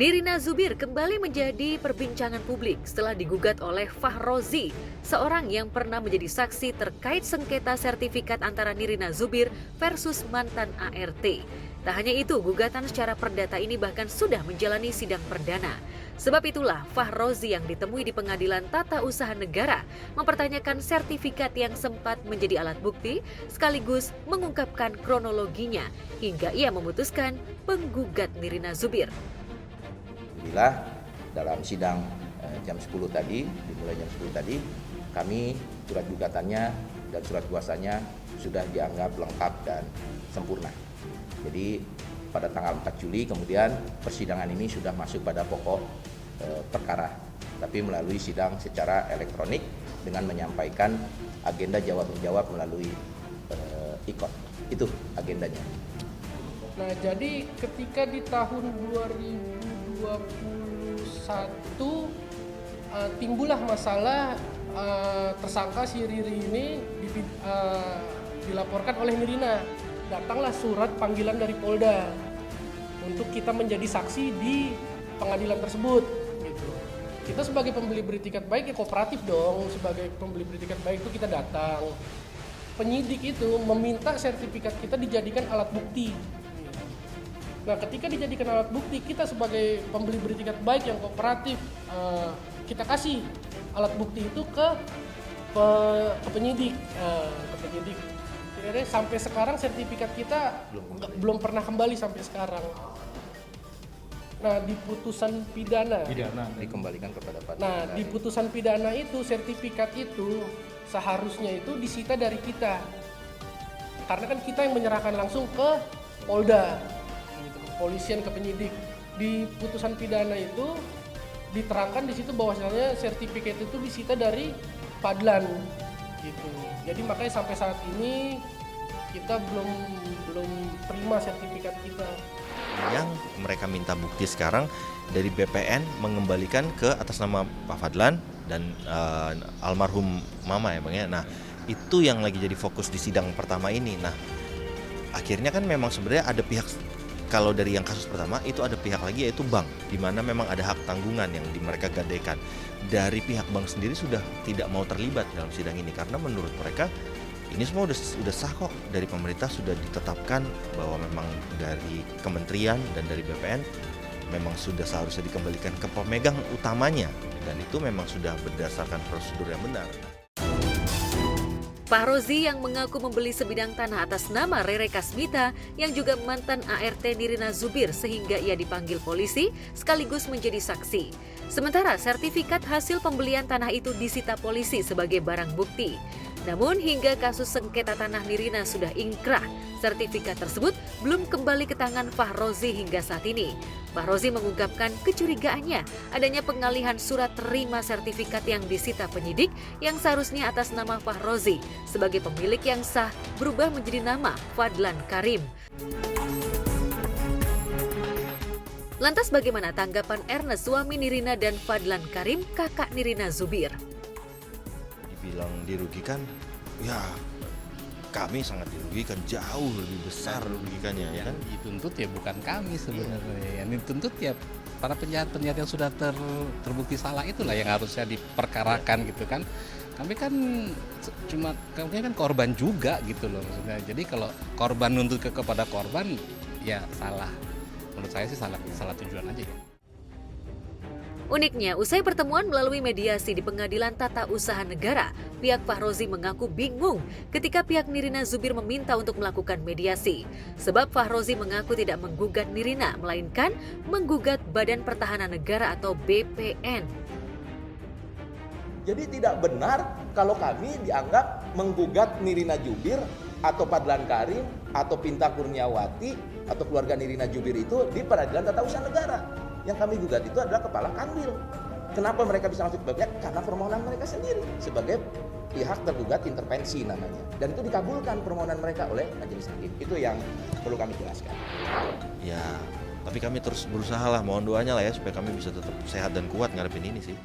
Nirina Zubir kembali menjadi perbincangan publik setelah digugat oleh Fahrozi, seorang yang pernah menjadi saksi terkait sengketa sertifikat antara Nirina Zubir versus mantan ART. Tak hanya itu, gugatan secara perdata ini bahkan sudah menjalani sidang perdana. Sebab itulah Fahrozi yang ditemui di Pengadilan Tata Usaha Negara mempertanyakan sertifikat yang sempat menjadi alat bukti sekaligus mengungkapkan kronologinya hingga ia memutuskan penggugat Nirina Zubir. Alhamdulillah dalam sidang jam 10 tadi, dimulai jam 10 tadi, kami surat gugatannya dan surat kuasanya sudah dianggap lengkap dan sempurna. Jadi pada tanggal 4 Juli kemudian persidangan ini sudah masuk pada pokok perkara, tapi melalui sidang secara elektronik dengan menyampaikan agenda jawab-menjawab melalui IKOT. Itu agendanya. Nah, jadi ketika di tahun 2021 timbullah masalah tersangka si Riri ini dilaporkan oleh Nirina. Datanglah surat panggilan dari Polda untuk kita menjadi saksi di pengadilan tersebut. Gitu. Kita sebagai pembeli beli tiket baik ya kooperatif dong. Sebagai pembeli beli tiket baik itu kita datang. Penyidik itu meminta sertifikat kita dijadikan alat bukti. Nah, ketika dijadikan alat bukti, kita sebagai pembeli beli tiket baik yang kooperatif, kita kasih alat bukti itu ke penyidik. Kira-kira sampai sekarang sertifikat kita belum pernah kembali sampai sekarang. Nah, di putusan pidana Dikembalikan kepada Pak. Nah, di putusan pidana itu sertifikat itu seharusnya itu disita dari kita. Karena kan kita yang menyerahkan langsung ke Polda. Polisian ke penyidik. Di putusan pidana itu diterangkan di situ bahwasanya sertifikat itu disita dari Fadlan gitu. Jadi makanya sampai saat ini kita belum terima sertifikat kita. Yang mereka minta bukti sekarang dari BPN mengembalikan ke atas nama Pak Fadlan dan almarhum Mama ya Bang ya. Nah, itu yang lagi jadi fokus di sidang pertama ini. Nah, akhirnya kan memang sebenarnya ada pihak. Kalau dari yang kasus pertama itu ada pihak lagi yaitu bank, di mana memang ada hak tanggungan yang mereka gadaikan. Dari pihak bank sendiri sudah tidak mau terlibat dalam sidang ini karena menurut mereka ini semua udah sah kok, dari pemerintah sudah ditetapkan bahwa memang dari kementerian dan dari BPN memang sudah seharusnya dikembalikan ke pemegang utamanya dan itu memang sudah berdasarkan prosedur yang benar. Fahrozi yang mengaku membeli sebidang tanah atas nama Rere Kasmita yang juga mantan ART Nirina Zubir sehingga ia dipanggil polisi sekaligus menjadi saksi. Sementara sertifikat hasil pembelian tanah itu disita polisi sebagai barang bukti. Namun hingga kasus sengketa tanah Nirina sudah ingkrah, sertifikat tersebut belum kembali ke tangan Fahrozi hingga saat ini. Fahrozi mengungkapkan kecurigaannya adanya pengalihan surat terima sertifikat yang disita penyidik yang seharusnya atas nama Fahrozi sebagai pemilik yang sah berubah menjadi nama Fadlan Karim. Lantas bagaimana tanggapan Ernest, suami Nirina dan Fadlan Karim, kakak Nirina Zubir? Dibilang dirugikan, ya kami sangat dirugikan, jauh lebih besar rugikannya ya kan. Dituntut ya bukan kami sebenarnya, yang dituntut ya para penjahat-penjahat yang sudah terbukti salah itulah yang harusnya diperkarakan gitu kan. Kami kan kami kan korban juga gitu loh maksudnya. Jadi kalau korban nuntut kepada korban ya salah. Menurut saya sih salah tujuan aja ya. Uniknya, usai pertemuan melalui mediasi di Pengadilan Tata Usaha Negara, pihak Fahrozi mengaku bingung ketika pihak Nirina Zubir meminta untuk melakukan mediasi. Sebab Fahrozi mengaku tidak menggugat Nirina, melainkan menggugat Badan Pertahanan Negara atau BPN. Jadi tidak benar kalau kami dianggap menggugat Nirina Zubir atau Fadlan Karim atau Pinta Kurniawati atau keluarga Nirina Zubir itu di Pengadilan Tata Usaha Negara. Yang kami gugat itu adalah kepala kanwil. Kenapa mereka bisa masuk ke BPN? Karena permohonan mereka sendiri sebagai pihak tergugat intervensi namanya. Dan itu dikabulkan permohonan mereka oleh majelis hakim. Itu yang perlu kami jelaskan. Ya, tapi kami terus berusaha lah, mohon doanya lah ya supaya kami bisa tetap sehat dan kuat ngadepin ini sih.